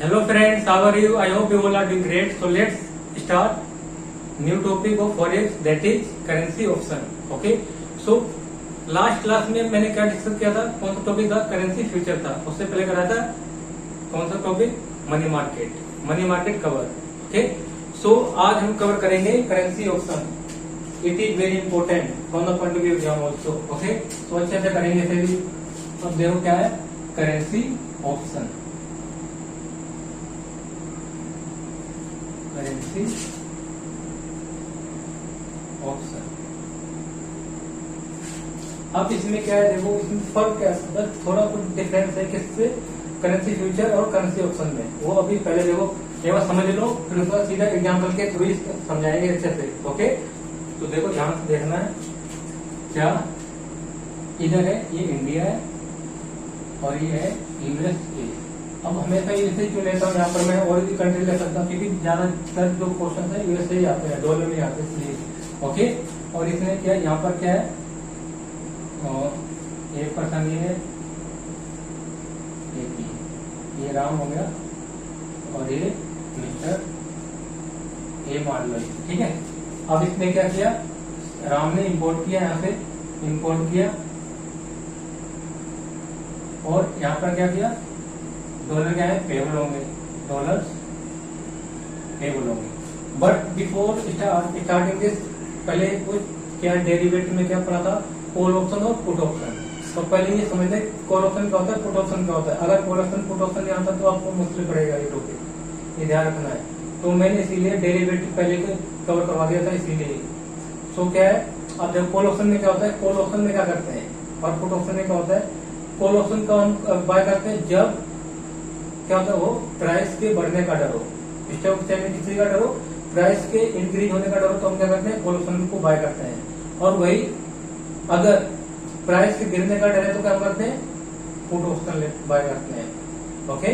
Hello friends, how are you? I hope you all are doing great. So let's start new topic of forex, that is currency option. Okay. So last class में मैंने क्या discuss किया था? कौन सा topic था? Currency future था। उससे पहले कराया था कौन सा topic? Money market cover. Okay. So आज हम कवर करेंगे currency option. It is very important from the point of view exam also. Okay. So अच्छे से करेंगे फिर भी। अब देखो क्या है करेंसी ऑप्शन। Currency option. अब इसमें क्या है देखो, इसमें फर्क क्या है, बस थोड़ा कुछ डिफरेंस है किससे, करेंसी फ्यूचर और करेंसी ऑप्शन में। वो अभी पहले देखो एक बार समझ लो, फिर उसके बाद सीधा एग्जाम्पल के थ्रू समझाएंगे अच्छे से। ओके। तो देखो ध्यान से देखना है क्या, इधर है ये इंडिया है और ये है यूएसए। अब हमेशा यूएसए क्यों लेता हूँ, यहाँ पर मैं और भी कंट्री ले सकता हूँ क्योंकि ज्यादातर जो क्वेश्चन है यूएसए ही आते हैं, डॉलर में आते हैं इसलिए। ओके। और इसमें क्या यहाँ पर क्या है, एक पर्सन ये है, ये राम हो गया और ये मिस्टर ए मान लो। ठीक है। अब इसने क्या किया, राम ने इंपोर्ट किया, यहाँ से इंपोर्ट किया और यहाँ पर क्या किया, डॉलर क्या है पेबल होंगे, डॉलर्स पेबल होंगे। बट बिफोर स्टार्टिंग दिस पहले कुछ क्या डेरिवेटिव में क्या पढ़ा था, कॉल ऑप्शन और पुट ऑप्शन। तो पहले ये समझ लें कॉल ऑप्शन क्या होता है, पुट ऑप्शन क्या होता है। अगर कॉल ऑप्शन पुट ऑप्शन नहीं आता तो आपको मुश्किल पड़ेगा ये टॉपिक, ये ध्यान रखना है। तो मैंने इसीलिए डेरिवेटिव पहले कवर करवा दिया था इसीलिए। सो क्या है, अब देखो कॉल ऑप्शन में क्या होता है, कॉल ऑप्शन में क्या करते हैं और पुट ऑप्शन में क्या होता है। कॉल ऑप्शन का हम बाय करते हैं जब क्या होता है, वो प्राइस के बढ़ने का डर हो, स्टॉक एक्सचेंज में किसी का डर हो, प्राइस के इंक्रीज होने का डर हो, तो हम क्या करते हैं कॉल ऑप्शन को बाय करते हैं। और वही अगर प्राइस के गिरने का डर है तो क्या करते हैं, पुट ऑप्शन बाय करते हैं। ओके।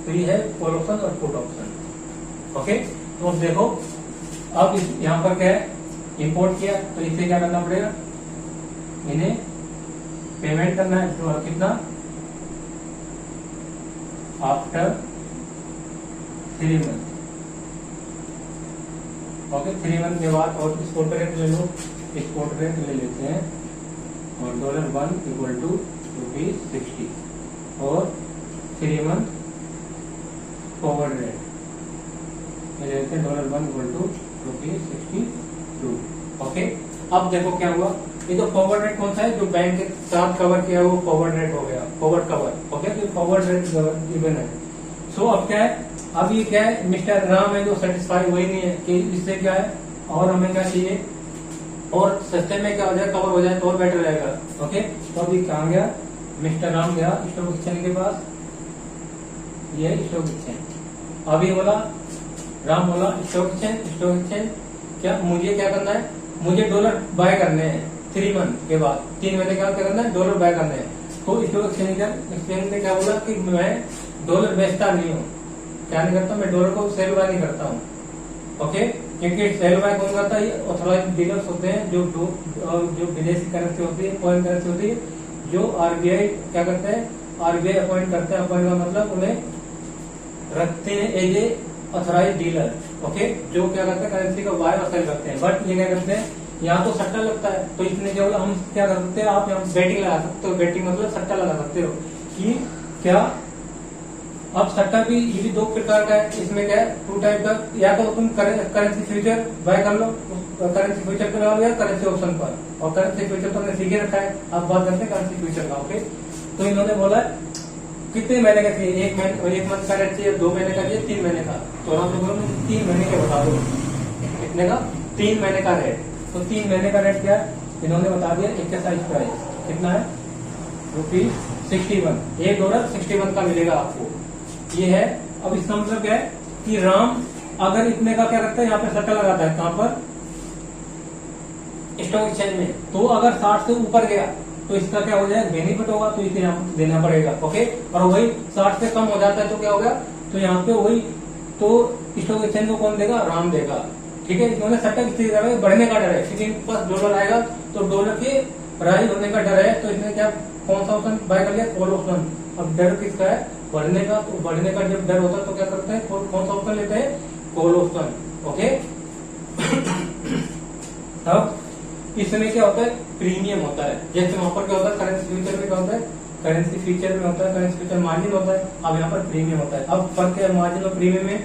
तो ये है कॉल ऑप्शन और पुट ऑप्शन। ओके। तो अब देखो, अब यहाँ पर क्या है, इंपोर्ट किया तो इसे क्या करना पड़ेगा, इन्हें पेमेंट करना है। तो कितना, आफ्टर 3 मंथ। ओके। 3 मंथ के बाद, और स्पॉट रेट ले लो, स्पॉट रेट ले लेते हैं और $1 इक्वल टू ₹60 और 3 मंथ फॉरवर्ड रेट ले लेते हैं $1 इक्वल टू ₹62। ओके। अब देखो क्या हुआ, ये तो फॉरवर्ड रेट कौन सा है, जो बैंक के साथ कवर किया है वो फॉरवर्ड रेट हो गया, फॉरवर्ड कवर। ओके। तो फॉरवर्ड रेट गिवन है। सो अब क्या है, अब ये क्या है, मिस्टर राम है जो सेटिस्फाई वही नहीं है कि इससे क्या है और हमें क्या चाहिए, और सस्ते में क्या हो जाए, कवर हो जाए तो और बेटर रहेगा। ओके। तो अभी कहाँ गया, मिस्टर राम गया स्टॉक एक्सचेंज के पास, ये स्टॉक एक्सचेंज। अभी बोला राम, बोला स्टॉक एक्सचेंज क्या मुझे क्या करना है, मुझे डॉलर बाय करने हैं 3 मंथ के बाद, 3 महीने के बाद क्या करना है, डॉलर बाय करने हैं। तो स्टॉक एक्सचेंज ने क्या बोला कि मैं डॉलर बेचता नहीं हूँ, क्या नहीं करता, मैं डॉलर को सेल बाय नहीं करता हूँ। ओके। क्योंकि सेल बाय कौन करता है, ऑथराइज्ड डीलर्स होते हैं जो विदेशी करेंसी होती है, फॉरेन करेंसी होती है, जो आरबीआई क्या करते हैं, आरबीआई अपॉइंट करते हैं। अपॉइंट का मतलब उन्हें रखते हैं as a authorised dealer. Okay. जो क्या करते हैं, करेंसी का बाय और सेल करते हैं। बट ये क्या करते हैं, यहाँ तो सट्टा लगता है, तो इसने क्या बोला, हम क्या कर सकते हैं, आप यहाँ बेटिंग लगा सकते हो। बेटिंग मतलब सट्टा लगा सकते हो कि क्या, अब सट्टा भी ये भी 2 प्रकार का है। इसमें क्या है, 2 टाइप का, या तो तुम करेंसी फ्यूचर बाय कर लो, करेंसी फ्यूचर पे लगा लो, या करेंसी ऑप्शन पर। और करेंसी फ्यूचर तो हमने सीखे रखा है, अब बात करते हैं करेंसी फ्यूचर का। ओके। तो इन्होंने बोला कितने महीने का चाहिए, 1 मंथ का रेट चाहिए, 2 महीने का चाहिए, 3 महीने का। तो हम लोगों ने 3 महीने का बता दो, कितने का, 3 महीने का रेट। तो 3 महीने का रेट क्या है, इन्होंने बता दिया। एक्सरसाइज प्राइस कितना है, ₹61, $1 61 का मिलेगा आपको। ये है। अब इसका मतलब क्या है कि राम अगर इतने का क्या करता है, यहाँ पे सट्टा लगाता है, कहां पर, स्टॉक एक्सचेंज में। तो अगर 60 से ऊपर गया तो इसका क्या हो जाएगा, बेनिफिट होगा, तो इसे यहाँ पे देना पड़ेगा। ओके। और वही 60 से कम हो जाता है तो क्या होगा, तो यहाँ पे वही, तो स्टॉक एक्सचेंज को कौन देगा, राम देगा। ठीक है। इन्होंने सट्टा किस तरह है, बढ़ने का डर है, क्योंकि इनके पास डॉलर आएगा तो डॉलर के राइज होने का डर है। तो इसने क्या, कौन सा ऑप्शन बाय कर लिया, कॉल ऑप्शन। अब डर किसका है, बढ़ने का, तो बढ़ने का जब डर होता है तो क्या करते हैं, कौन सा ऑप्शन लेते हैं, कॉल ऑप्शन। ओके अब इसमें क्या होता है, प्रीमियम होता है। जैसे वहां पर क्या होता है, करेंसी फ्यूचर में क्या होता है, करेंसी फीचर में होता है, करेंसी फ्यूचर मार्जिन होता है, अब यहाँ पर प्रीमियम होता है। अब फर्क है मार्जिन और प्रीमियम में,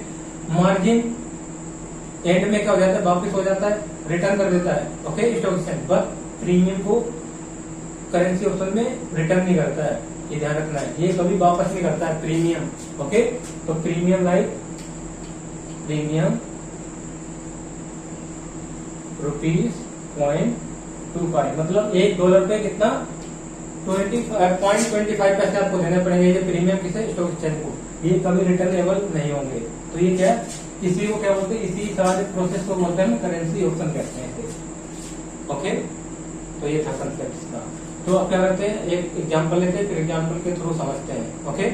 मार्जिन एंड में क्या हो जाता है, वापस हो जाता है, रिटर्न कर देता है, okay, stock exchange. But premium को करेंसी ऑप्शन में रिटर्न नहीं करता है, ये ध्यान रखना है, ये कभी वापस नहीं करता है प्रीमियम। ओके, तो प्रीमियम लाइक प्रीमियम ₹0.25, मतलब $1 पे कितना, 20.25 पैसे आपको देने पड़ेंगे ये प्रीमियम किसे, स्टॉक एक्सचेंज को। ये कभी रिटर्नेबल नहीं होंगे। तो ये क्या है, इसी को क्या बोलते हैं, इसी सारे प्रोसेस को बोलते हैं करेंसी ऑप्शन कहते हैं इसे। ओके, तो ये था कंसेप्ट इसका। तो अब क्या करते हैं, एक एग्जांपल लेते हैं, फिर एग्जांपल के थ्रू समझते हैं। ओके,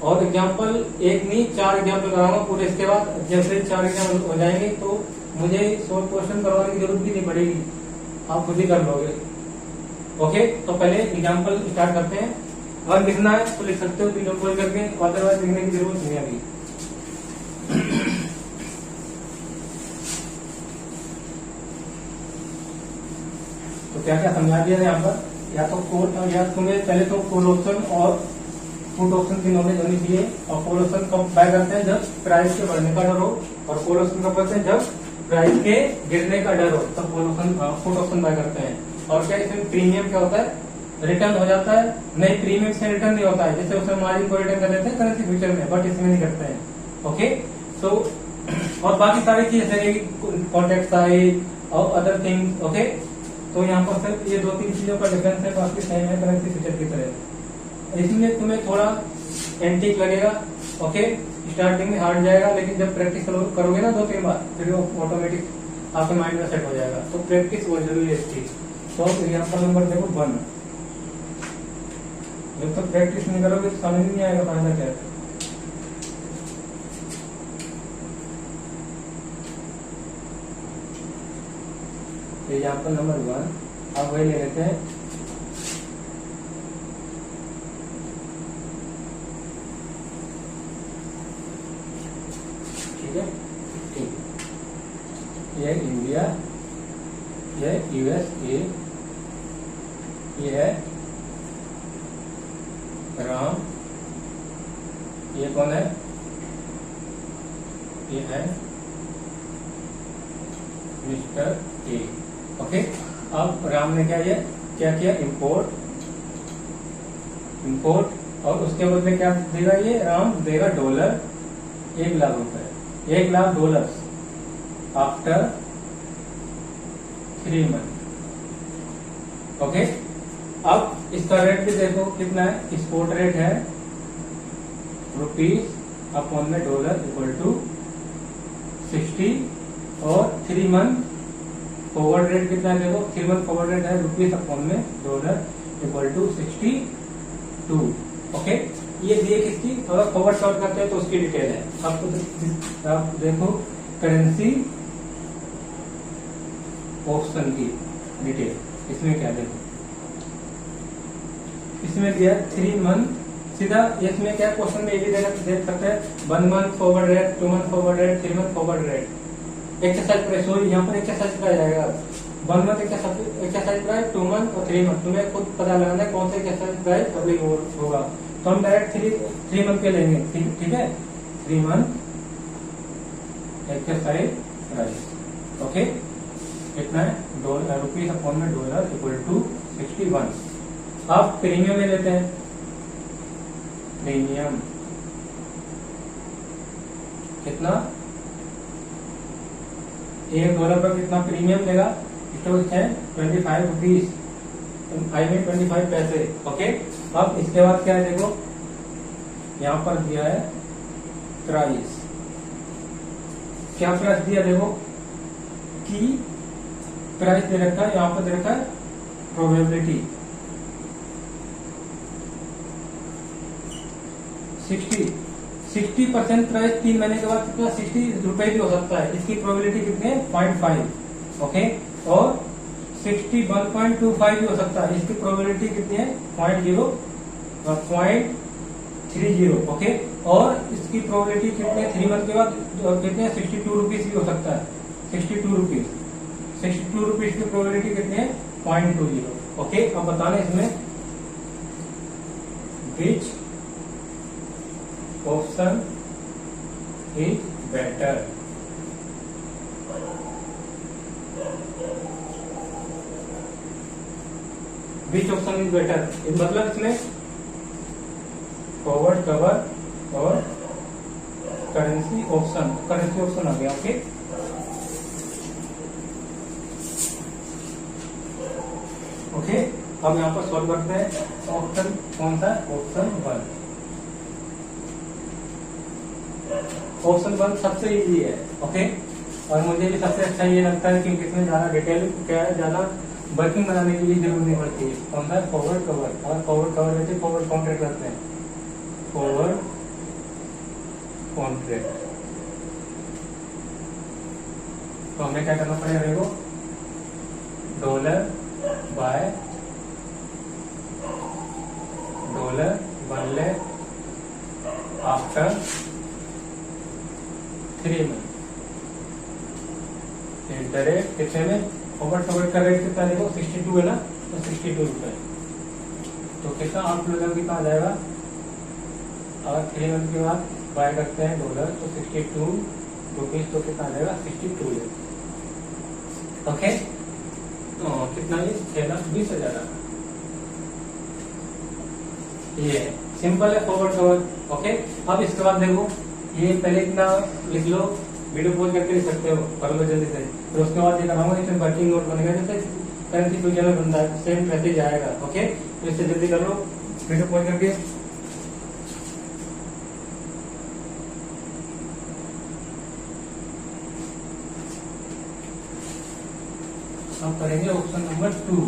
और एग्जांपल एक नहीं 4 एग्जांपल कराऊंगा पूरे। इसके बाद जैसे 4 एग्जांपल हो जाएंगे तो मुझे 100 क्वेश्चन करवाने की जरूरत भी नहीं पड़ेगी, आप खुद ही कर लोगे। ओके, तो पहले एग्जांपल स्टार्ट करते हैं। अगर लिखना है तो लिख सकते हो वीडियो कॉल करके, अदरवाइज लिखने की जरूरत नहीं है अभी। तो क्या क्या समझा दिया है यहाँ पर, या तो कोल, या तुम्हें पहले तो कॉल ऑप्शन और पुट ऑप्शन की नॉलेज होनी चाहिए। और कॉल ऑप्शन कब बाय करते हैं, जब प्राइस के बढ़ने का डर हो, और कॉल ऑप्शन कब करते हैं, जब प्राइस के गिरने का डर हो, तब call option put option buy करते हैं। और क्या इसमें प्रीमियम क्या होता है, रिटर्न हो जाता है, नहीं प्रीमियम से रिटर्न नहीं होता है, जैसे उसमें मार्जिन को रिटर्न कर देते हैं करेंसी फ्यूचर में, बट इसमें नहीं करते हैं। ओके, सो और बाकी सारी चीज है, कॉन्टेक्ट साइज और अदर थिंग्स। ओके, तो यहाँ पर सिर्फ ये 2-3 चीजों का डिफरेंस है, बाकी सेम है करेंसी फ्यूचर की तरह। इसमें तुम्हें थोड़ा एंटीक लगेगा। ओके, स्टार्टिंग में हार्ड जाएगा, लेकिन जब प्रैक्टिस करोगे ना 2-3 बार, फिर वो ऑटोमेटिक आपके माइंड में सेट हो जाएगा। तो प्रैक्टिस बहुत जरूरी है इसकी। तो एग्जाम्पल नंबर देखो 1। जब तक प्रैक्टिस नहीं करोगे तो समझ नहीं आएगा फायदा क्या है। एग्जाम्पल नंबर 1 अब वही ले लेते हैं। ठीक है, ठीक, ये इंडिया, ये USA, ये है राम, ये कौन है, ये है मिस्टर ए। ओके, अब राम ने क्या किया, इंपोर्ट, और उसके बदले क्या देगा, ये राम देगा $1 1,00,000, $1,00,000 आफ्टर 3 मंथ। ओके, अब इसका रेट भी देखो कितना है, स्पॉट रेट है ₹$60 और 3 मंथ फॉरवर्ड रेट कितना है, देखो 3 मंथ फॉरवर्ड रेट है $$62। ओके, ये दिए किसकी, अगर फॉरवर्ड शॉर्ट करते हैं तो उसकी डिटेल है। आपको आप देखो करेंसी ऑप्शन की डिटेल, इसमें क्या देखो, इसमें दिया 3 मंथ, सीधा इसमें क्या क्वेश्चन में ये भी देख सकते हैं 1 month forward rate, 2 month forward rate, 3 month forward rate. Exercise price, sorry यहाँ पर एक्सरसाइज प्राइस आएगा 1 मंथ एक्सरसाइज प्राइस, 2 मंथ और 3 मंथ। तुम्हें खुद पता लगाना है कौन सा एक्सरसाइज प्राइस अप्लीकेबल होगा। तो हम डायरेक्ट 3 मंथ के लेंगे। ठीक है, 3 मंथ एक्सरसाइज प्राइस। ओके, कितना है, $$61 अब प्रीमियम में लेते हैं। प्रीमियम कितना, $1 पर कितना प्रीमियम देगा, स्टॉक है ₹25, आई मीन 25 पैसे। ओके, अब इसके बाद क्या है, देखो यहाँ पर दिया है प्राइस, क्या प्राइस दिया, देखो की प्राइस दे रखा है, यहाँ पर दे रखा है प्रोबेबिलिटी 60% प्राइस 3 महीने के बाद कितना, ₹60 भी हो सकता है। इसकी प्रोबेबिलिटी कितनी है, 0.5। ओके, और 61.25 भी हो सकता है, इसकी प्रोबेबिलिटी कितनी है, 0.0, 30, ओके। और इसकी प्रोबेबिलिटी कितने 3 मंथ के बाद कितने 62 रुपीज भी हो सकता है, 62 रुपीज, 62 रुपीज की प्रोबेबिलिटी कितनी है 0.20, ओके। अब बताना इसमें विच option is better, which option is better, मतलब इसमें फॉरवर्ड कवर और करेंसी ऑप्शन, करेंसी ऑप्शन आ गया, ओके। ओके, अब यहाँ पर सॉल्व करते हैं। ऑप्शन कौन सा है, ऑप्शन 1, ऑप्शन 1 सबसे इजी है, ओके। और मुझे भी सबसे अच्छा ये लगता है कि इसमें ज्यादा डिटेल क्या है, ज्यादा वर्किंग बनाने के लिए जरूरत नहीं पड़ती है। कौन सा है, फॉरवर्ड कवर, और फॉरवर्ड कवर रहते फॉरवर्ड कॉन्ट्रैक्ट करते हैं, फॉरवर्ड कॉन्ट्रैक्ट। तो हमें क्या करना पड़ेगा, देखो dollar buy dollar 1 lakh after 3 month, interest कितने में, फॉरवर्ड कवर का रेट कितना, देखो 62 है ना, तो 62 रुपए, तो कितना 8 लोगों की कहा जाएगा, अगर 3 मंथ के बाद बाय करते हैं डॉलर तो 62 रुपीज, तो कितना आ जाएगा 62 है, ओके। तो कितना ये 6,20,000, ये सिंपल है फॉरवर्ड कवर, ओके। अब इसके बाद देखो ये पहले इतना लिख लो, वीडियो पॉज करके लिख सकते हो, कर लो जल्दी से। फिर उसके बाद ये कराऊंगा, इसमें वर्किंग नोट बनेगा, जैसे करेंसी फ्यूचर में बनता है सेम वैसे जाएगा, ओके। तो इससे जल्दी कर लो, वीडियो पॉज करके। अब करेंगे ऑप्शन नंबर 2,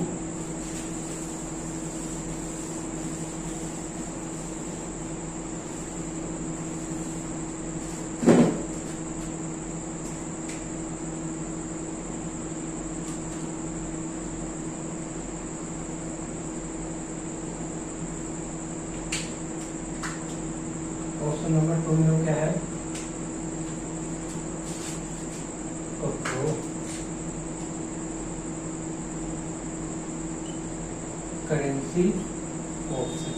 ऑप्शन नंबर 2 में क्या है, करेंसी ऑप्शन,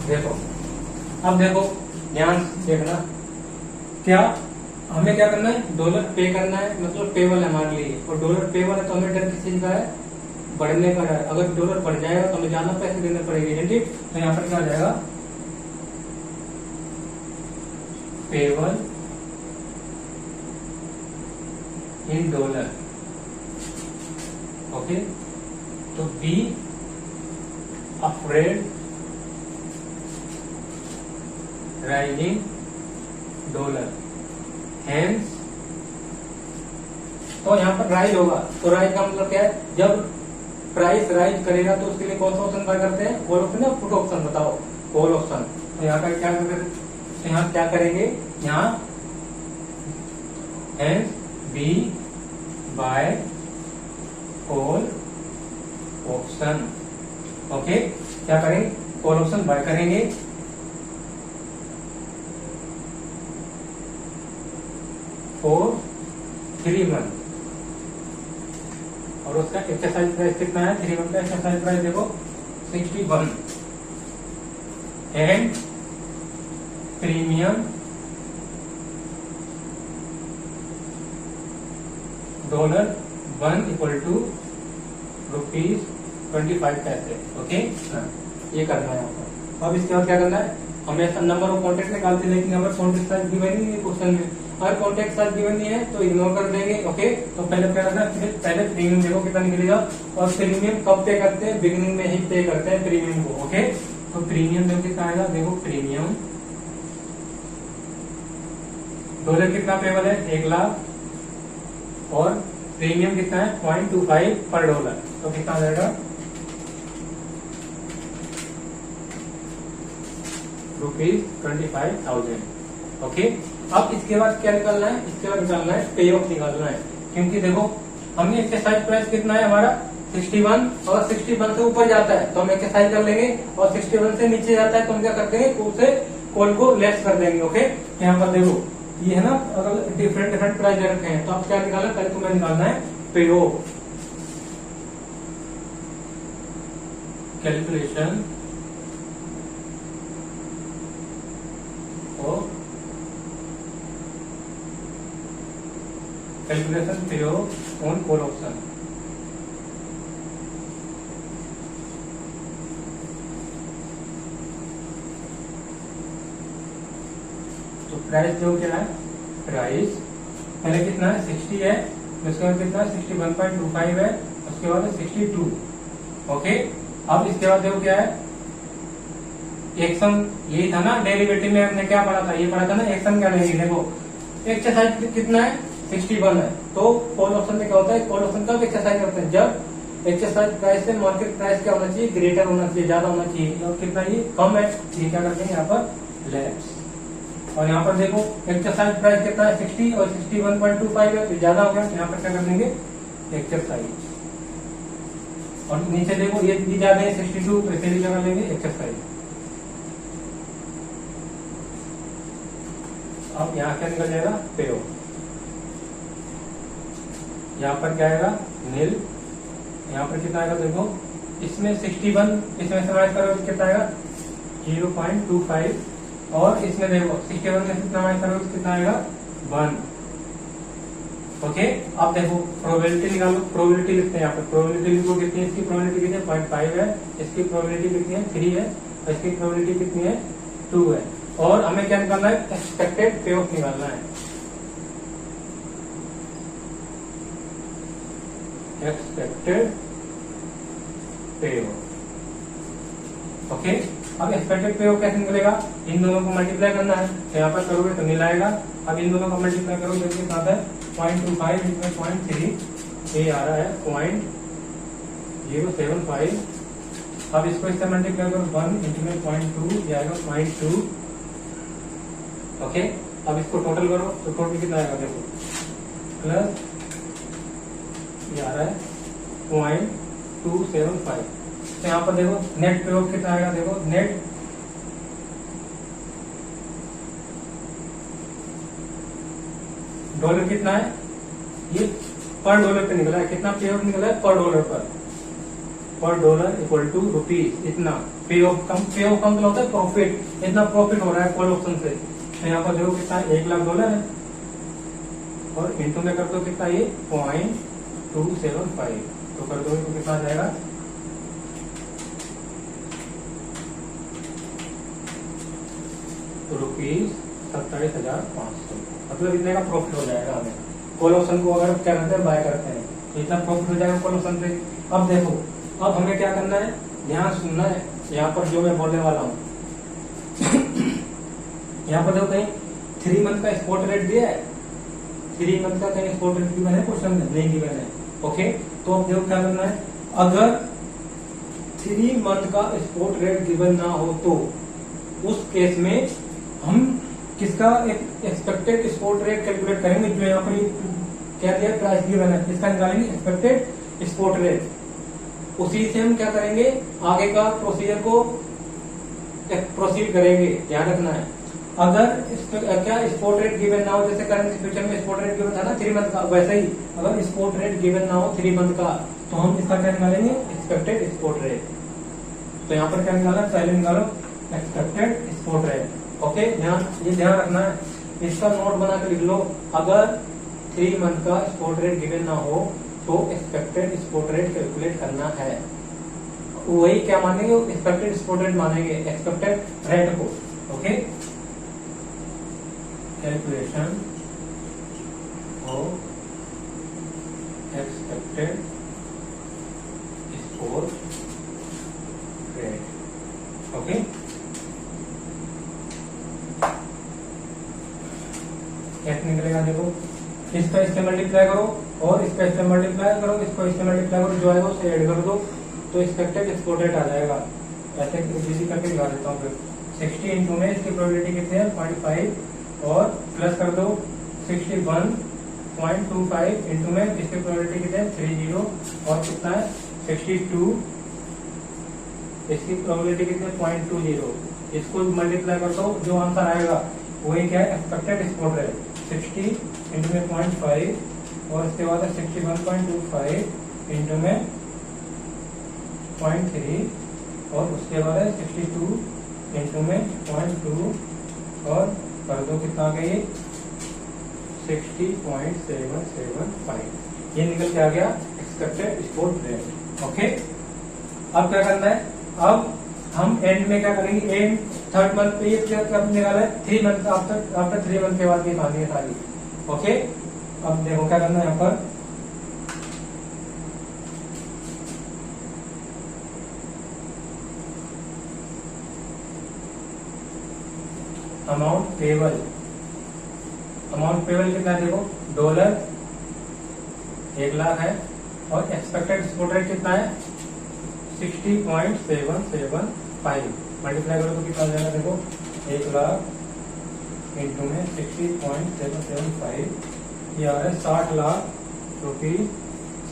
देखो अब देखो ध्यान देखना, क्या हमें क्या करना है, डॉलर पे करना है, मतलब पेबल है हमारे लिए, और डॉलर पेबल है तो हमें डर किस चीज का है, बढ़ने का है। अगर डॉलर बढ़ जाएगा तो हमें ज्यादा पैसे देने पड़ेंगे, ठीक। तो यहाँ पर क्या हो जाएगा, पेबल इन डॉलर, ओके। तो be afraid rising dollar, hence, तो यहाँ पर राइज होगा, तो राइज का मतलब क्या है, जब प्राइस राइज करेगा तो उसके लिए कौन सा ऑप्शन बाय करते हैं, कॉल ऑप्शन या पुट ऑप्शन, बताओ कॉल ऑप्शन। तो यहाँ का क्या करेंगे, तो यहाँ क्या करेंगे, यहाँ hence be buy call option, okay. क्या करेंगे, कॉल ऑप्शन बाय करेंगे, फॉर 3 मंथ, और उसका एक्सरसाइज प्राइस कितना है, 3 मंथ का एक्सरसाइज प्राइस देखो 61, and premium $1 equal to ₹25, okay. ये करना है यहाँ पर। अब इसके बाद क्या करना है, हमें नंबर ऑफ कॉन्टेक्ट निकालते हैं, लेकिन अगर कॉन्टेक्ट साइज गिवन नहीं है क्वेश्चन में, अगर कॉन्टेक्ट साइज गिवन नहीं है तो इग्नोर कर देंगे, ओके। तो पहले क्या करना है, पहले प्रीमियम देखो कितना निकलेगा, और प्रीमियम कब पे करते हैं, बिगिनिंग में ही पे करते हैं प्रीमियम को, ओके। तो प्रीमियम देखो कितना आएगा, देखो प्रीमियम डॉलर कितना पेबल है, 1 लाख, और प्रीमियम कितना है 0.25 पर डॉलर, तो कितना आ जाएगा ₹25,000, ओके। अब इसके बाद क्या निकालना है, इसके बाद निकालना है पे ऑफ निकालना है, क्योंकि देखो हमने एक्सरसाइज प्राइस कितना है हमारा 61, और 61 से ऊपर जाता है तो हम एक्सरसाइज कर लेंगे, और 61 से नीचे जाता है तो हम क्या करते हैं, उसे कॉल को लेस कर देंगे। ओके, यहाँ पर देखो ये है ना, अगर डिफरेंट प्राइस दे रखे हैं तो आप क्या निकालना है, पहले तुम्हें निकालना है पे ऑफ। कैलकुलेशन कैलकुलेशन पे ऑफ ऑन कॉल ऑप्शन। तो प्राइस जो क्या है, प्राइस पहले कितना है 60 है, उसके बाद कितना 61.25 है, उसके बाद 62। ओके, अब इसके बाद देखो क्या है, एक सम यही था ना, डेरिवेटिव में हमने क्या पढ़ा था, ये पढ़ा था ना, एक सम क्या लेंगे। देखो एक्सरसाइज कितना है 61 है, तो कॉल ऑप्शन में क्या होता है, कॉल ऑप्शन कब एक्सरसाइज करते हैं, जब एक्सरसाइज प्राइस से मार्केट प्राइस क्या होना चाहिए, ग्रेटर होना चाहिए, ज्यादा होना चाहिए, और कितना ये कम है, ये क्या करते हैं यहाँ पर लेस। और यहाँ पर देखो एक्सरसाइज प्राइस कितना है 60 और 61.25 है, तो ज्यादा हो गया, तो यहाँ पर क्या कर देंगे एक्सरसाइज। और नीचे देखो ये भी ज्यादा है 62, तो इसे भी क्या कर लेंगे एक्सरसाइज। अब यहाँ क्या निकल जाएगा पे ऑफ, यहाँ पर क्या आएगा नील, यहाँ पर कितना आएगा देखो, इसमें 61, इसमें से माइनस करोगे कितना आएगा 0.25, और इसमें देखो 61 में कितना माइनस करोगे कितना आएगा 1। ओके, अब देखो प्रोबेबिलिटी निकालो, प्रोबेबिलिटी लिखते हैं यहाँ पर, प्रोबेबिलिटी लिखो कितनी है, इसकी प्रोबेबिलिटी कितनी है 0.5 है, इसकी प्रोबेबिलिटी कितनी है 3 है, और इसकी प्रोबेबिलिटी कितनी है 2 है। और हमें क्या निकालना है, एक्सपेक्टेड पे ऑफ निकालना है, एक्सपेक्टेड पे ऑफ। ओके, अब एक्सपेक्टेड पे ऑफ कैसे निकलेगा, इन दोनों को मल्टीप्लाई करना है, तो यहाँ पर करोगे तो नील आएगा। अब इन दोनों को मल्टीप्लाई करोगे तो इसके साथ है 0.25 इसमें 0.3, ये आ रहा है 0.075। अब इसको इससे मल्टीप्लाई करो 1 इंटू 0.2, ये आएगा 0.2। ओके, अब इसको टोटल करो तो टोटल कितना आएगा देखो, प्लस ये आ रहा है 0.275। तो यहाँ पर देखो नेट पे ऑफ कितना आएगा, देखो नेट डॉलर कितना है, ये पर डॉलर पे निकला है, कितना पे ऑफ निकला है पर डॉलर पर डॉलर इक्वल टू रुपीज इतना। पे ऑफ कम मतलब होता है प्रॉफिट, इतना प्रॉफिट हो रहा है कॉल ऑप्शन से। तो यहाँ पर देखो कितना है $1,00,000 है, और इंटू में कर दो कितना ये 0.275, तो कर दो तो कितना आ जाएगा ₹27,500, मतलब इतने का प्रॉफिट हो जाएगा हमें कॉल ऑप्शन को अगर क्या करते हैं बाय करते हैं, तो इतना प्रॉफिट हो जाएगा कॉल ऑप्शन पे। अब देखो अब हमें क्या करना है, ध्यान सुनना है यहाँ पर जो मैं बोलने वाला हूँ। यहाँ पर देखो कहीं 3 मंथ का स्पॉट रेट दिया है, 3 मंथ का कहीं स्पॉट रेट गिवन है क्वेश्चन में, नहीं गिवन है। ओके, तो अब देखो क्या करना है, अगर 3 मंथ का स्पॉट रेट गिवन ना हो तो उस केस में हम किसका एक्सपेक्टेड स्पॉट रेट कैलकुलेट करेंगे, जो यहाँ पर क्या दिया प्राइस गिवन है, इसका निकालेंगे एक्सपेक्टेड स्पॉट रेट। उसी से हम क्या करेंगे, आगे का प्रोसीजर को प्रोसीड करेंगे। ध्यान रखना है, अगर क्या स्पॉट रेट गिवन ना हो, जैसे करंट फ्यूचर में स्पॉट रेट गिवन था ना 3 मंथ का, वैसे ही अगर स्पॉट रेट गिवन ना हो 3 मंथ का, तो हम इसका क्या निकालेंगे एक्सपेक्टेड स्पॉट रेट। तो यहाँ पर क्या निकालना, पहले निकालो एक्सपेक्टेड स्पॉट रेट। ओके, ये ध्यान रखना है, इसका नोट बना के लिख लो, अगर 3 मंथ का स्पॉट रेट गिवन ना हो तो एक्सपेक्टेड स्पॉट रेट कैलकुलेट करना है। वही क्या मानेंगे, एक्सपेक्टेड स्पॉट रेट मानेंगे, एक्सपेक्टेड रेट को। Okay, calculation of expected spot rate. Okay, कैसे निकलेगा देखो, इसका इससे मल्टीप्लाई करो और इसका इससे मल्टीप्लाई करो, इसको इससे मल्टीप्लाई करो, जो आएगा उसे ऐड कर दो तो एक्सपेक्टेड एक्सपोर्ट रेट आ जाएगा। ऐसे इजी करके दिखा देता हूँ फिर। 60 इंटू में इसकी प्रोबेबिलिटी कितनी है 0.5 और प्लस कर दो 61.25 इंटू में इसकी प्रोबेबिलिटी कितने 30 और कितना है 62, इसकी प्रोबेबिलिटी कितने 0.20, इसको मल्टीप्लाई कर दो, जो आंसर आएगा वही क्या है एक्सपेक्टेड स्पॉट रेट 60 इंटू में 0.5 और इसके बाद 61.25 इंटू में 0.3 और उसके बाद 62 इंटू में 0.2 और कर दो कितना गई 60.775, ये निकल के आ गया एक्सपेक्टेड स्पॉट रेट। ओके, अब क्या करना है, अब हम एंड में क्या करेंगे, एंड थर्ड मंथ पे ये कब निकाला है 3 मंथ आफ्टर 3 मंथ के बाद ये कहानी है सारी। ओके, अब देखो क्या करना है यहाँ पर, अमाउंट पेबल कितना है देखो, $1 लाख है और एक्सपेक्टेड स्पॉट रेट कितना है 60.775, मल्टीप्लाई करो तो कितना जाएगा देखो 1 लाख इंटू में 60.775, ये आ रहा है 60 लाख रुपये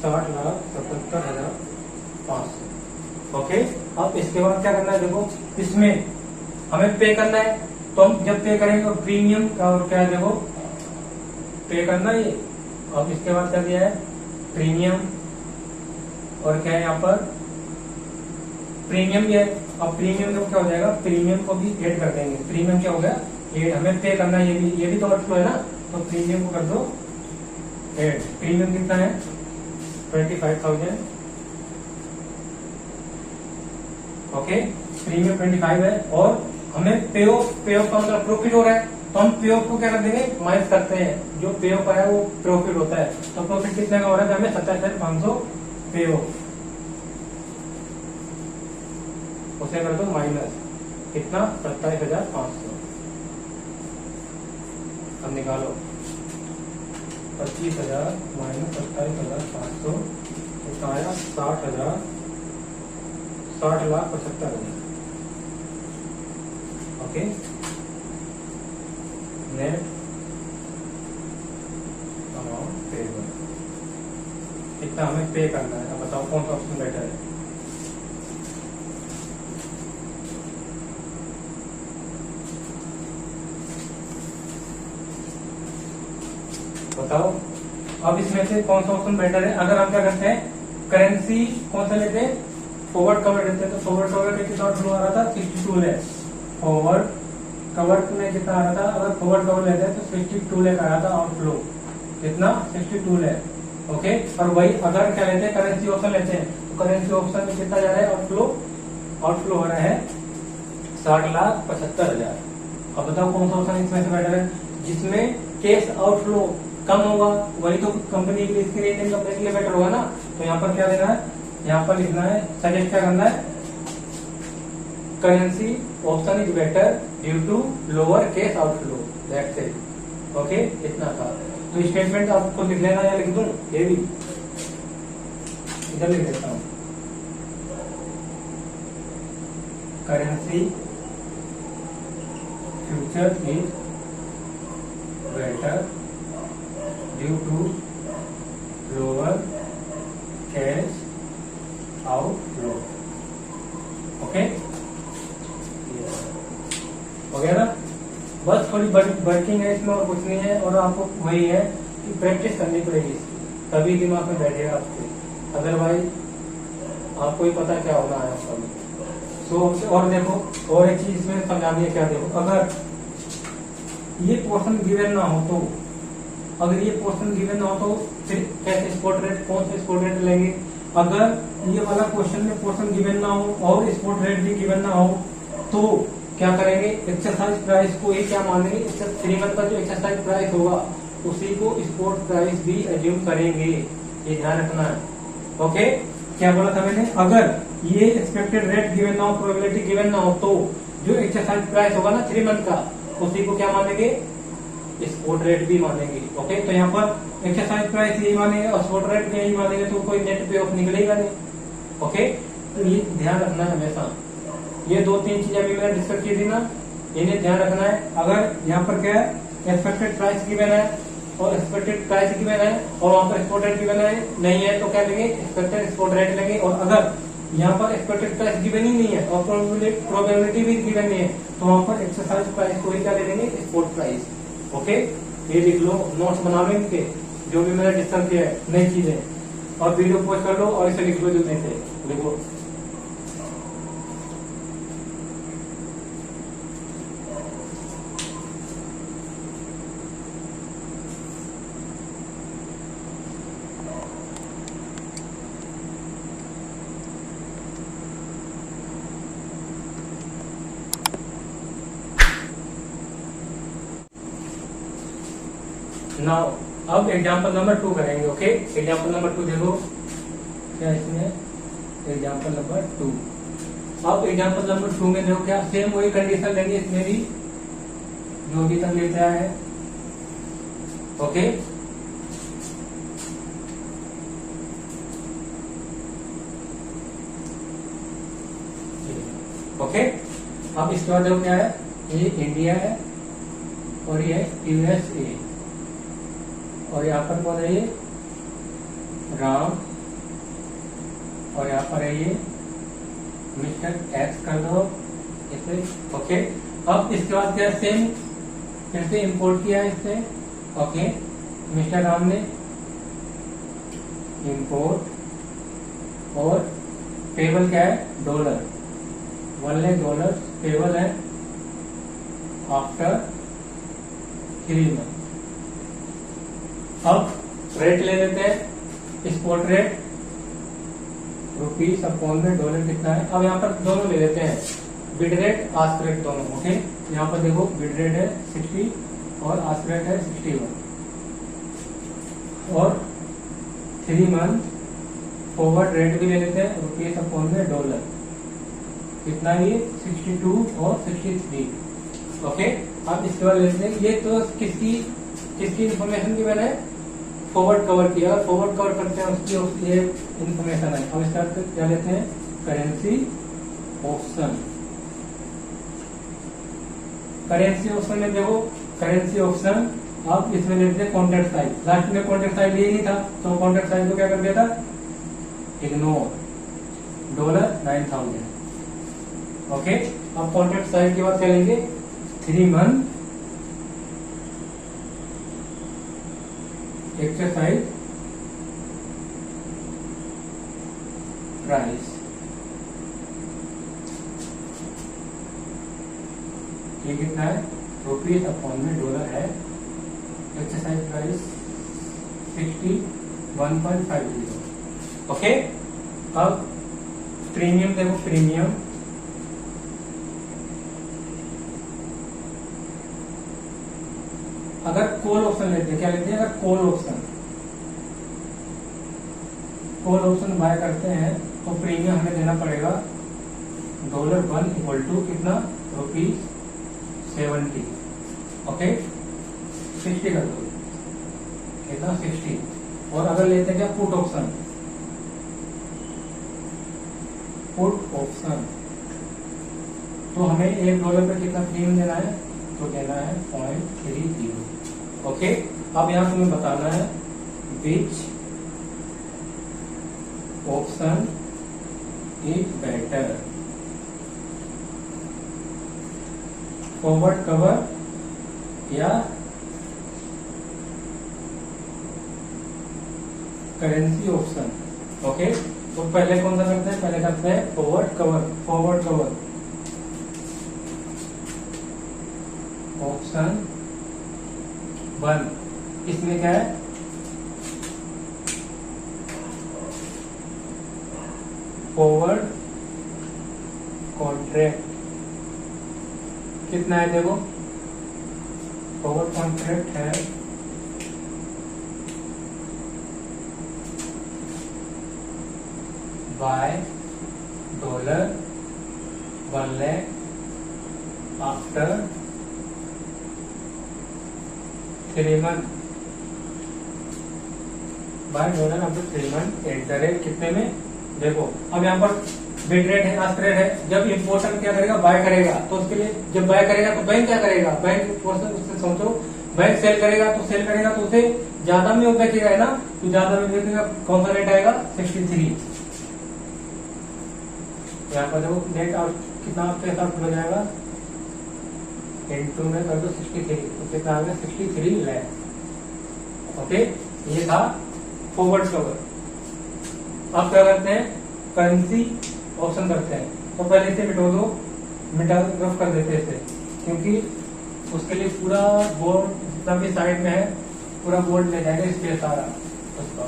60,77,500। ओके, अब इसके बाद क्या करना है देखो, इसमें हमें पे करना है, तो हम जब पे करेंगे और प्रीमियम का और क्या है देखो पे करना है। अब इसके बाद क्या दिया है प्रीमियम और क्या है यहाँ पर प्रीमियम भी है। अब प्रीमियम का क्या हो जाएगा, प्रीमियम को भी ऐड कर देंगे, प्रीमियम क्या हो गया ऐड, हमें पे करना है, ये भी तो आउटफ्लो है ना, तो प्रीमियम को कर दो ऐड। प्रीमियम कितना है 25,000। ओके, प्रीमियम 25 है और हमें पे ऑफ का मतलब प्रॉफिट हो रहा है, तो हम पे ऑफ को क्या कर देंगे माइनस करते हैं, जो पे ऑफ है वो प्रॉफिट होता है, तो प्रॉफिट कितने का हो रहा है, हमें 27,500 पे ऑफ, उसे कर दो माइनस कितना 27,500। अब निकालो 25,000 माइनस 27,500 कितना आया 60,75,000। ओके, नेट अमाउंट पेबल कितना हमें पे करना है, अब बताओ कौन सा ऑप्शन बेटर है। बताओ अब इसमें से कौन सा ऑप्शन बेटर है। अगर हम क्या करते हैं करेंसी कौन सा लेते हैं, फॉरवर्ड कवर लेते हैं, तो फॉरवर्ड कवर में कितना फ्लो आ रहा था 62 लाख, फॉरवर्ड कवर में कितना आ रहा था, अगर फॉरवर्ड कवर लेते हैं तो 62 लाख आ रहा था आउटफ्लो, कितना 62 लाख। ओके, और वही अगर क्या लेते हैं करेंसी ऑप्शन लेते हैं, तो करेंसी ऑप्शन में कितना जा रहा है आउटफ्लो हो रहा है 60,75,000। अब बताओ कौन सा ऑप्शन इसमें से बेटर है, जिसमें कैश आउटफ्लो कम होगा, वही तो कंपनी के लिए इसके लिए कंपनी के लिए बेटर होगा ना। तो यहाँ पर क्या देना है, यहाँ पर लिखना है सजेस्ट क्या करना है, currency option is better due to lower cash outflow, that's it. Okay, इतना था। तो स्टेटमेंट आपको लिख लेना या लिख दूं, ये भी इधर लिख देता हूं, currency future is better due to lower cash outflow. Okay, हो गया ना। बस थोड़ी वर्किंग है इसमें और कुछ नहीं है, और आपको वही है कि प्रैक्टिस करनी पड़ेगी इसकी, तभी दिमाग में बैठेगा आपके, अदरवाइज आपको ही पता क्या होना है आपका। सो और देखो और एक चीज इसमें समझानी है क्या, देखो अगर ये पोर्शन गिवन ना हो तो, अगर ये पोर्शन गिवन ना हो तो फिर कैसे स्पॉट रेट, कौन से स्पॉट रेट लेंगे। अगर ये वाला क्वेश्चन में पोर्शन गिवन ना हो और स्पॉट रेट भी गिवन ना हो तो क्या करेंगे, एक्सरसाइज प्राइस को ही क्या मानेंगे, 3 मंथ का जो एक्सरसाइज प्राइस होगा उसी को स्पॉट प्राइस भी एज्यूम करेंगे, ये ध्यान रखना है। ओके, क्या बोला था मैंने, अगर ये एक्सपेक्टेड रेट गिवन ना हो, प्रोबेबिलिटी गिवन ना हो, तो जो एक्सरसाइज प्राइस होगा ना 3 मंथ का उसी को क्या मानेंगे, स्पॉट रेट भी मानेंगे। ओके, तो यहाँ पर एक्सरसाइज प्राइस यही मानेंगे और स्पॉट रेट भी यही मानेंगे, तो कोई नेट पे ऑफ निकलेगा नहीं। ओके, तो ये ध्यान रखना है हमेशा, ये 2-3 चीजें अभी मैंने डिस्कस की थी ना, इन्हें ध्यान रखना है। अगर यहाँ पर क्या है एक्सपेक्टेड प्राइस गिवन है और एक्सपेक्टेड प्राइस गिवन है और वहां पर एक्सपोर्ट रेट गिवन है नहीं है तो क्या लेंगे, एक्सपेक्टेड एक्सपोर्ट रेट लेंगे। और अगर यहाँ पर एक्सपेक्टेड प्राइस गिवन ही नहीं है और प्रोबेबिलिटी भी गिवन नहीं है तो वहां पर एक्सरसाइज प्राइस को ही क्या ले लेंगे, एक्सपोर्ट प्राइस। ओके, ये लिख लो, नोट्स बना लो इनके, जो भी मैंने डिस्कस किया है नई चीजें, और वीडियो पोस्ट कर लो और इसे लिख लो, जो नहीं थे लिखो। नाउ अब एग्जाम्पल नंबर 2 करेंगे। ओके, एग्जाम्पल नंबर 2 देखो क्या इसमें, एग्जाम्पल नंबर 2। अब एग्जाम्पल नंबर 2 में देखो क्या, सेम वही कंडीशन लेंगे इसमें भी जो अभी तक लेता है। ओके, ओके, अब इसके बाद देखो क्या है, ये इंडिया है और ये यूएसए और यहाँ पर कौन है, ये राम, और यहाँ पर है ये मिस्टर एक्स कर दो इसे। ओके, अब इसके बाद क्या, सेम फिर से इंपोर्ट किया है इससे। ओके, मिस्टर राम ने इंपोर्ट, और पेबल क्या है, $1 $1 पेबल है आफ्टर 3 मंथ। अब रेट ले लेते हैं, स्पॉट रेट रुपीस अपॉन में $, कितना है। अब यहाँ पर दोनों ले लेते हैं, बिड रेट आस्क रेट दोनों। ओके, यहाँ पर देखो बिड रेट है 60 और आस्क रेट है 61, और 3 मंथ फॉरवर्ड रेट भी ले लेते हैं, रुपीस अपॉन में $, कितना है ये 62 और 63। ओके, अब इसके बाद लेते हैं, ये तो किसकी इंफॉर्मेशन की मैंने फॉरवर्ड कवर किया, फॉरवर्ड कवर करते हैं उसकी ये इंफॉर्मेशन है। अब इसका क्या लेते हैं, करेंसी ऑप्शन। करेंसी ऑप्शन में देखो, करेंसी ऑप्शन अब इसमें लेते हैं कॉन्ट्रैक्ट साइज, लास्ट में कॉन्ट्रैक्ट साइज ये नहीं था तो कॉन्ट्रैक्ट साइज को क्या कर दिया था, इग्नोर, $9,000। ओके, अब कॉन्ट्रैक्ट साइज के बाद क्या लेंगे, 3 मंथ एक्सरसाइज प्राइस, ये कितना है, रुपीस अपॉन में $, है एक्सरसाइज प्राइस 61.50। ओके, अब प्रीमियम देखो, प्रीमियम अगर कॉल ऑप्शन लेते हैं, क्या लेते हैं, अगर कॉल ऑप्शन बाय करते हैं तो प्रीमियम हमें देना पड़ेगा $1 इक्वल टू कितना, ₹70। ओके, 60 कर दो, कितना 60। और अगर लेते हैं क्या, पुट ऑप्शन, तो हमें $1 पे कितना प्रीमियम देना है, तो देना है 0.30। ओके, अब यहां तुम्हें बताना है which option is better, forward cover या करेंसी ऑप्शन। ओके, तो पहले कौन सा करते हैं, पहले करते हैं forward cover. Forward cover option 1, इसमें क्या है, फॉरवर्ड कॉन्ट्रैक्ट कितना है, देखो फॉरवर्ड कॉन्ट्रैक्ट है buy $1 lakh after 3 month, buy $1 after 3 month at the rate कितने में, देखो अब यहाँ पर बिड रेट है, आस्क रेट है। जब इम्पोर्टर क्या करेगा, बाय करेगा, तो उसके लिए जब बाय करेगा तो बैंक क्या करेगा, बैंक उससे सोचो बैंक सेल करेगा तो उसे ज्यादा में वो बेचेगा है ना, तो ज्यादा में बेचेगा, कौन सा रेट आएगा 63। यहाँ पर देखो नेट आउट कितना आपके साथ हो जाएगा, इनटू में कर दो 63, तो कितना आ गया 63 लाख। ओके, ये था फॉरवर्ड कवर। अब क्या करते हैं, करेंसी ऑप्शन करते हैं। तो पहले इसे मिटा दो, रफ कर देते हैं इसे, क्योंकि उसके लिए पूरा बोर्ड जितना भी साइड में है पूरा बोर्ड ले जाएगा इसके सारा उसका।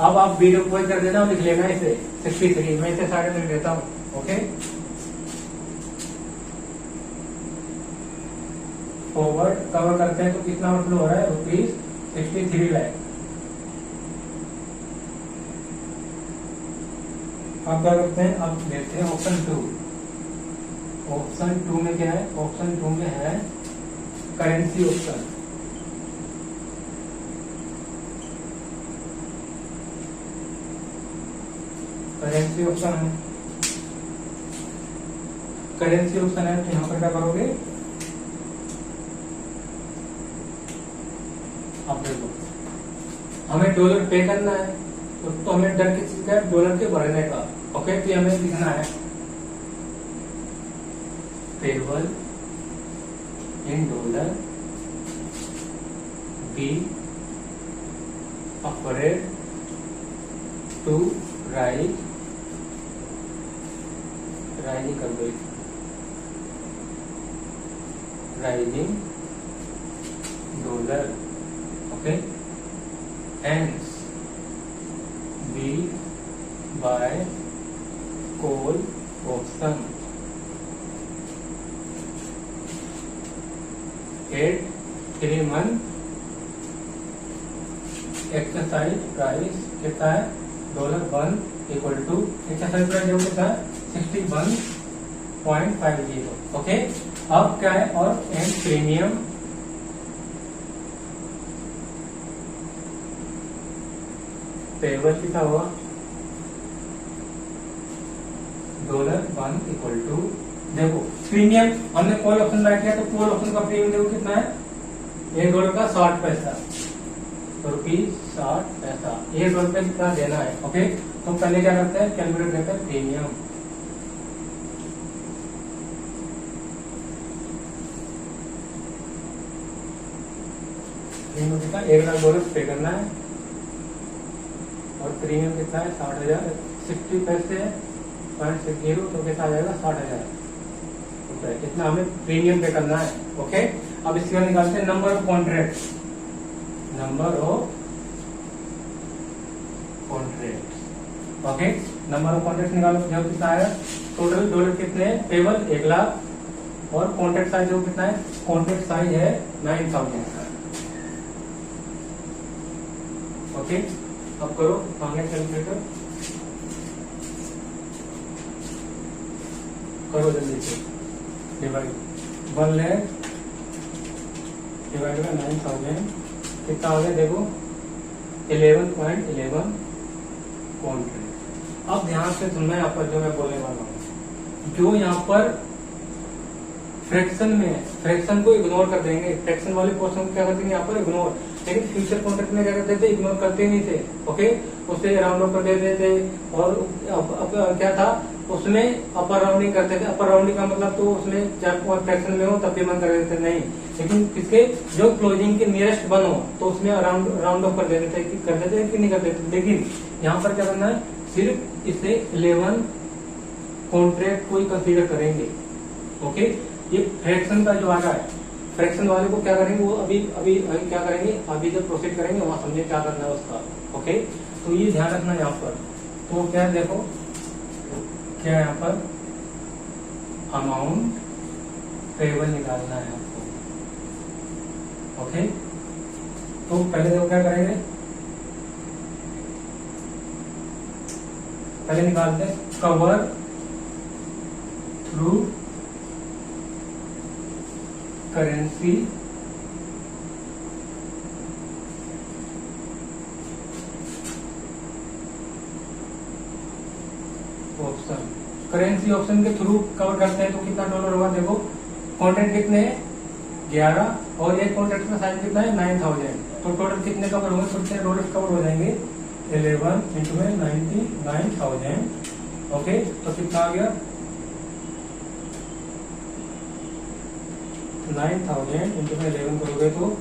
अब आप वीडियो पॉज कर देना और लिख लेना इसे 63, मैं इसे साइड में लिख देता हूँ। ओके, फॉरवर्ड कवर करते हैं तो कितना मतलब हो रहा है, ₹63 लाख। अब क्या करते हैं, अब देखते हैं ऑप्शन 2। ऑप्शन 2 में क्या है, ऑप्शन 2 में है करेंसी ऑप्शन। करेंसी ऑप्शन है, करेंसी ऑप्शन है, तो यहाँ पर क्या करोगे, अब देखो हमें डॉलर पे करना है, तो हमें डर किस चीज का, डॉलर के भरने का। ओके, तो हमें लिखना है payable in dollar be offered to rising कर दो, rising dollar. Okay, hence be by call option at 3 month exercise price कितना है, $1 इक्वल टू एक्सरसाइज प्राइस जो कितना है 61.50। ओके, अब क्या है, और एंड प्रीमियम पेबल कितना हुआ, $1 इक्वल टू, देखो प्रीमियम हमने कॉल ऑप्शन बैठ किया, तो कॉल ऑप्शन का प्रीमियम देखो कितना है, $1 का 60 पैसा, तो ₹60। $1 पे कितना देना है। ओके, तो पहले क्या करते हैं, कैलकुलेट करते हैं प्रीमियम। प्रीमियम कितना, $1 पे करना है, और प्रीमियम कितना है 60,000, 60 पैसे 0.60, तो कितना आ जाएगा 60,000 रुपए, इतना हमें प्रीमियम पे करना है। ओके, अब इसके बाद निकालते हैं number of contract, number of contract. Okay, number of contract निकालो, जो कितना आया, टोटल डॉलर कितने हैं, पेबल 1 लाख, और कॉन्ट्रैक्ट साइज जो कितना है, कॉन्ट्रैक्ट साइज है 9,000। ओके, अब करो आगे कैलकुलेटर, करो जल्दी से, डिवाइड 1 लाख डिवाइड बाय 9,000 कितना हो गया, देखो 11.11 कॉन्ट्रैक्ट। अब ध्यान से सुनना, यहाँ पर जो मैं बोलने वाला हूँ, जो यहाँ पर फ्रैक्शन में, फ्रैक्शन को इग्नोर कर देंगे, फ्रैक्शन वाले पोर्शन को क्या करते हैं यहाँ पर इग्नोर, लेकिन फ्यूचर कॉन्ट्रैक्ट में क्या करते थे, इग्नोर करते नहीं थे। ओके, उसे राउंड ऑफ कर देते थे, और अब क्या था उसमें अपर राउंडिंग करते थे। अपर राउंडिंग का मतलब तो उसमें चाहे फ्रैक्शन में हो तब भी मन कर देते नहीं, लेकिन किसके जो क्लोजिंग के नियरेस्ट वन हो तो उसमें राउंड ऑफ कर देते थे कि नहीं कर देते। लेकिन यहाँ पर क्या करना है, सिर्फ इसे 11 कॉन्ट्रैक्ट को ही कंसीडर करेंगे। ओके, ये फ्रैक्शन का जो आ रहा है, फ्रैक्शन वाले को क्या करेंगे, वो अभी क्या करेंगे, अभी जब प्रोसीड करेंगे वहां समझे क्या करना है उसका। ओके, तो ये ध्यान रखना यहाँ पर। तो क्या देखो, क्या यहाँ पर अमाउंट पेबल निकालना है आपको। ओके, तो पहले देखो क्या करेंगे, पहले निकालते हैं cover through currency option. Currency option के थ्रू कवर करते हैं तो कितना डॉलर होगा, देखो कॉन्ट्रैक्ट कितने हैं 11 और एक कॉन्ट्रैक्ट का साइज कितना है 9000, तो टोटल कितने कवर होंगे, कितने डॉलर कवर हो जाएंगे 11 इंटू में 99,000। ओके, तो कितना आ गया 9,000 इंटू में 11 करोगे तो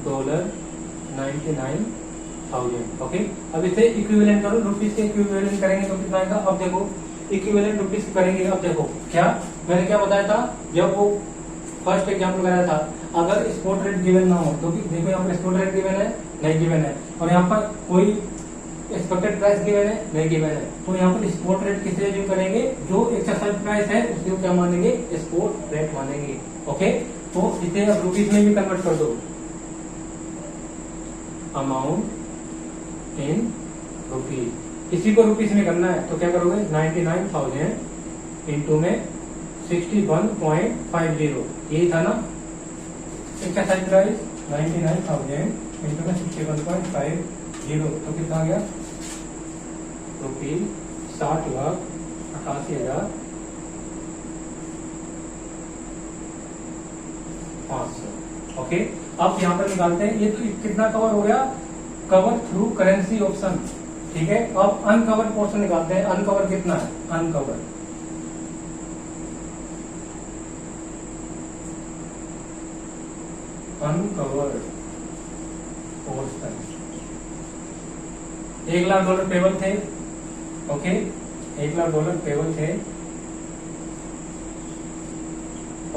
$99,000। ओके, अब इसे इक्विवेलेंट करो, रुपीज के इक्विवेलेंट करेंगे तो कितना आएगा। अब देखो इक्विवेलेंट रुपीज करेंगे, अब देखो क्या मैंने क्या बताया था जब वो फर्स्ट एग्जाम्पल कराया था, अगर स्पॉट रेट गिवन ना हो तो देखो यहाँ पर स्पॉट रेट गिवन है नहीं गिवन है, और यहाँ पर कोई एक्सपेक्टेड प्राइस गिवन है नहीं गिवन है, तो यहाँ पर स्पॉट रेट किसे यूज करेंगे, जो एक्सरसाइज प्राइस है उसको क्या मानेंगे स्पॉट रेट मानेंगे। ओके, तो इसे अब रुपीज में भी कन्वर्ट कर दो, अमाउंट इन रुपीज, इसी को रुपीज में करना है तो क्या करोगे 99,000 इंटू में 61.50, यही था ना एक्सरसाइज प्राइस 99,000 इंटू में 61.50, तो कितना आ गया रुपीज 60,88,500। ओके, अब यहाँ पर निकालते हैं, ये तो कितना कवर हो गया कवर थ्रू करेंसी ऑप्शन। ठीक है, अब अनकवर पोर्शन निकालते हैं, अनकवर कितना है, अनकवर पोर्शन $1,00,000 पेबल थे। ओके, $1,00,000 पेबल थे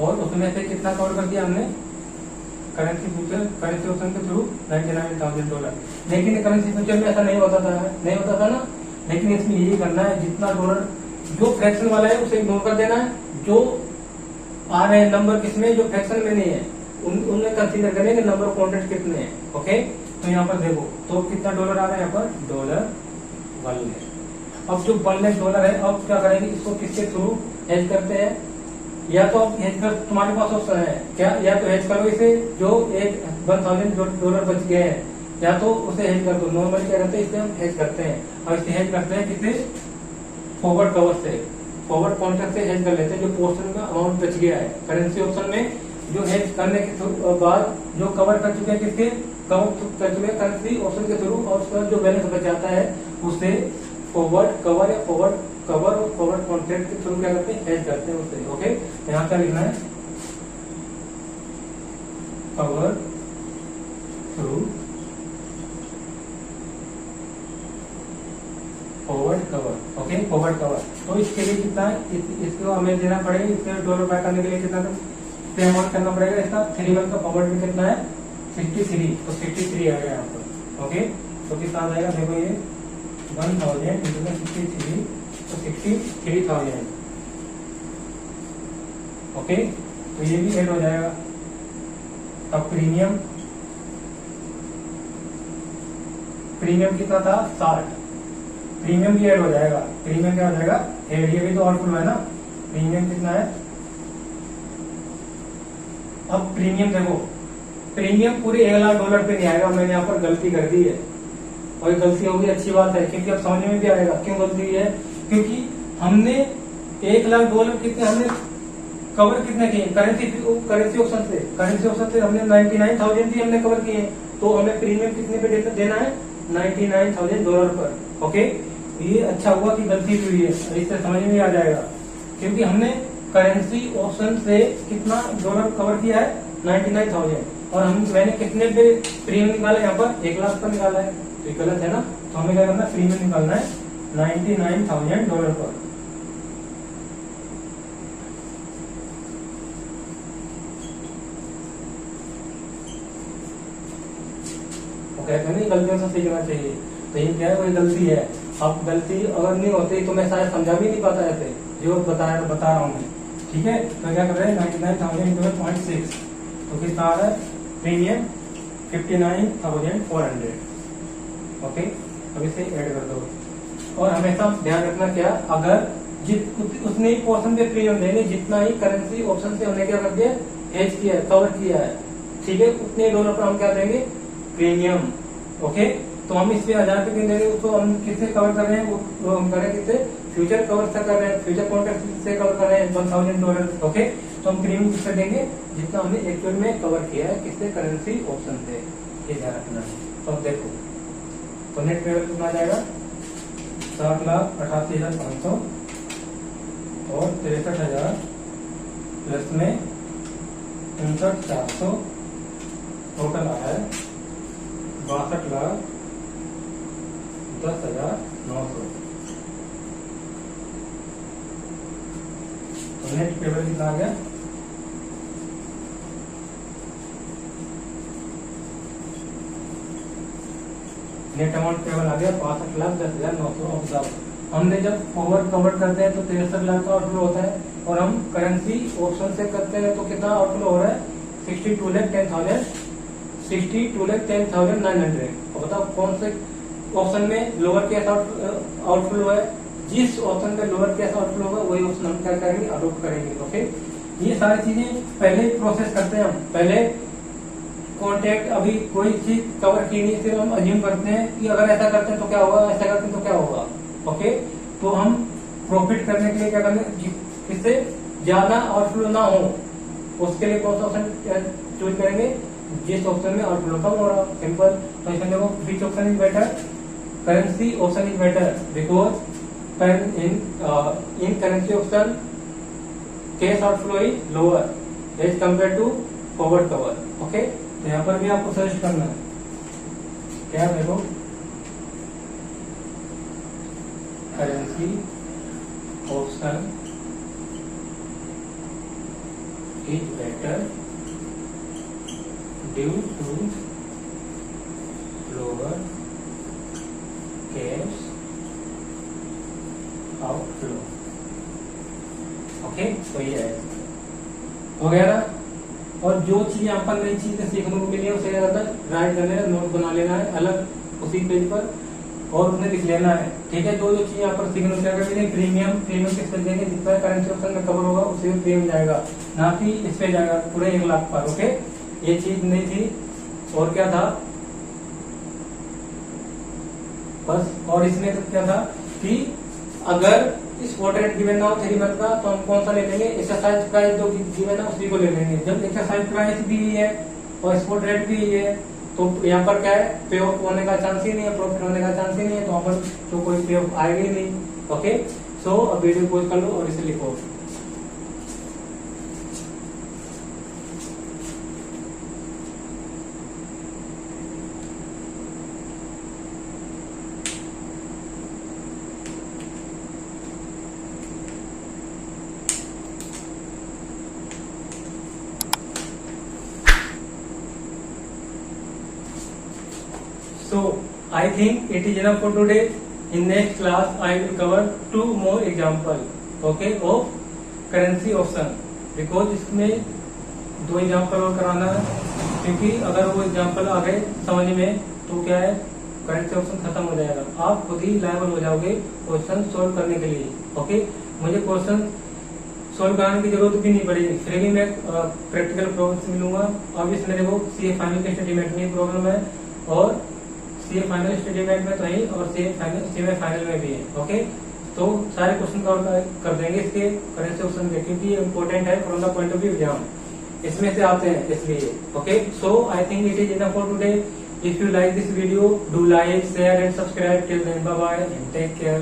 और उसमें से कितना कवर कर दिया हमने करेंसी फ्यूचर, करेंसी ऑप्शन के थ्रू $99,000। लेकिन करेंसी फ्यूचर में ऐसा नहीं होता था ना, लेकिन इसमें यही करना है जितना डॉलर जो फ्रैक्शन वाला है उसे इग्नोर कर देना है, जो आ रहे हैं नंबर किसमें जो फ्रैक्शन में नहीं है उनमें कंसीडर करेंगे नंबर ऑफ कॉन्ट्रैक्ट कितने हैं। ओके, तो यहाँ पर देखो तो कितना डॉलर आ रहा है यहाँ पर $1 है। अब जो $1 है अब क्या करेंगे, इसको किसके थ्रू हेज करते हैं, या तो आप हेज कर, तुम्हारे पास ऑप्शन है क्या, या तो हेज करो इसे जो एक $1,000 बच गए हैं, या तो उसे हेज कर दो। नॉर्मली क्या करते हैं इसे हम हेज करते हैं, और इसे हेज करते हैं कितने फॉरवर्ड कवर से, फॉरवर्ड कॉन्ट्रैक्ट से हेज कर लेते हैं जो पोर्शन का अमाउंट बच गया है करेंसी ऑप्शन में, जो हेज करने के बाद जो कवर कर चुके हैं किसके कवर कर चुके हैं करेंसी ऑप्शन के थ्रू, और उसका जो बैलेंस बच जाता है उसे फॉरवर्ड कवर या फॉरवर्ड कवर और फॉरवर्ड कॉन्ट्रैक्ट के थ्रू क्या करते हैं हेज करते हैं उसे। ओके, यहाँ क्या लिखना है cover through forward cover. Okay, forward cover, तो इसके लिए कितना है इसको हमें देना पड़ेगा, इसके डॉलर बाय करने के लिए कितना अमाउंट करना पड़ेगा, इसका 3 मंथ का फॉरवर्ड में कितना है 63, तो 63 आएगा यहाँ पर। ओके, तो कितना आ जाएगा देखो ये 1,000 इंटू में 63 तो 63,000। ओके, तो ये भी ऐड हो जाएगा। अब प्रीमियम कितना था 60, प्रीमियम भी ऐड हो जाएगा, प्रीमियम क्या हो जाएगा ऐड, ये भी तो और फुल है ना, प्रीमियम कितना है। अब प्रीमियम देखो, प्रीमियम पूरे $1,00,000 पे नहीं आएगा, मैंने यहाँ पर गलती कर दी है और गलती होगी अच्छी बात है क्योंकि अब समझ में भी आएगा क्यों गलती हुई है, क्योंकि हमने $1,00,000 कितने हमने कवर कितने किए करेंसी ऑप्शन से हमने 99,000 भी हमने कवर किए, तो हमें प्रीमियम कितने पे देना है $99,000 पर। ओके, ये अच्छा हुआ कि गलती हुई है, इससे समझ में आ जाएगा क्योंकि हमने करेंसी ऑप्शन से कितना डॉलर कवर किया है 99,000, और मैंने कितने पे प्रीमियम निकाला यहाँ पर $1,00,000 पर निकाला है, तो ये गलत है ना, तो हमें क्या करना है प्रीमियम निकालना है $99,000 पर। कहते नहीं गलतियों से सीखना चाहिए, तो ये क्या है कोई गलती है। अब गलती अगर नहीं होती तो मैं शायद समझा भी नहीं पाता ऐसे जो बता रहा हूँ मैं। ठीक है, तो क्या कर रहे हैं 99,000 तो कितना आ रहा है प्रीमियम 59,400। ओके, अब इसे ऐड कर दो, और हमेशा ध्यान रखना क्या, अगर उतने ही पोर्शन पे प्रीमियम देंगे जितना ही करेंसी ऑप्शन से हमने क्या कर दिया हेज किया है, कवर किया है। ठीक है, उतने डॉलर पर हम क्या देंगे प्रीमियम। ओके, तो हम इस पे 1000 पे क्यों देंगे, उसको हम किससे कवर कर रहे हैं, वो हम कर रहे हैं किससे फ्यूचर कवर से कर रहे हैं, फ्यूचर कॉन्ट्रैक्ट से कवर कर रहे हैं $1,000। ओके, तो हम प्रीमियम किससे देंगे, जितना हमने एक्चुअल में कवर किया है किससे, करेंसी ऑप्शन से, ये ध्यान रखना है। तो अब देखो, तो नेट पेबल कितना आ जाएगा, 7,88,500 और 63,000 प्लस में 59,400, टोटल आया है 62,10,900। तो नेट पेबल कितना आ गया, नेट अमाउंट पेबल आ गया 65,10,900। हमने जब फॉरवर्ड कवर करते हैं तो 63 लाख का आउटफ्लो होता है, और हम करेंसी ऑप्शन से करते हैं तो कितना आउटफ्लो हो रहा है, 62,10,000, 62,10,900। और बताओ कौन से ऑप्शन में लोअर केस आउटफ्लो है, जिस ऑप्शन में लोअर केस आउटफ्लो होगा वही ऑप्शन हम क्या करेंगे, अडॉप्ट करेंगे। ओके, ये सारी चीजें पहले प्रोसेस करते हैं हम, पहले कॉन्टेक्ट, अभी कोई चीज कवर की नहीं, फिर हम अज्यूम करते हैं कि अगर ऐसा करते हैं तो क्या होगा, ऐसा करते हैं तो क्या होगा। ओके, तो हम प्रॉफिट करने के लिए क्या करना, इससे ज्यादा आउटफ्लो ना हो, उसके लिए कौन सा ऑप्शन चूज करेंगे, जिस ऑप्शन में आउटफ्लो कम हो रहा, सिंपल। तो इसमें देखो which option is better, currency option is better because in currency option cash outflow is lower as compare to forward cover. Okay, तो यहाँ पर भी आपको सर्च करना है, क्या देखो, currency option is better due to lower cash outflow. Okay, तो ये है, हो गया ना। और जो चीज यहाँ पर नई चीजें सीखने को मिली है उसे राइट कर लेना, नोट बना लेना है अलग उसी पेज पर, और उसमें लिख लेना है। ठीक है, जो चीज यहाँ पर सीखने को मिली, प्रीमियम किस पे देंगे, जितना करेंसी ऑप्शन में कवर होगा उसी में प्रीमियम जाएगा, ना कि इस पे जाएगा पूरे 1 लाख पर। ओके, ये चीज नहीं थी। और क्या था बस, और इसमें तो क्या था कि अगर स्पॉट रेट गिवन ना हो 3 मंथ का, तो हम कौन सा ले लेंगे, एक्सरसाइज प्राइस जो गिवन है उसी को ले लेंगे। जब एक्सरसाइज प्राइस भी है और स्पॉट रेट भी है, तो यहाँ पर क्या है, पे ऑफ होने का चांस ही नहीं है, प्रॉफिट होने का चांस ही नहीं है, तो वहां पर तो कोई पे ऑफ आएगा ही नहीं। ओके, सो अब वीडियो पॉज कर लो और इसे लिखो। So I think it is enough for today. In next class I will cover 2 more example, okay, of currency option, because इसमें 2 एग्जाम्पल और कराना है, क्योंकि अगर वो एग्जाम्पल आ गए समझ में तो क्या है, करेंसी ऑप्शन खत्म हो जाएगा, आप खुद ही लायबल हो जाओगे क्वेश्चन सोल्व करने के लिए। ओके, मुझे क्वेश्चन सोल्व कराने की जरूरत भी नहीं पड़ेगी, फिर भी मैं प्रैक्टिकल प्रॉब्लम मिलूंगा। अब इसमें देखो सीए फाइनल के स्टेटमेंट में प्रॉब्लम है, और सीए फाइनल स्टेटमेंट में तो है, और सीए फाइनल में भी है। ओके, तो सारे क्वेश्चन कवर कर देंगे इसके करेंसी ऑप्शन के, क्योंकि ये इंपॉर्टेंट है from the point of view exam, इसमें से आते हैं इसलिए। Okay, so I think it is enough for today. If you like this video, do like, share and subscribe. Till then, bye bye and take care.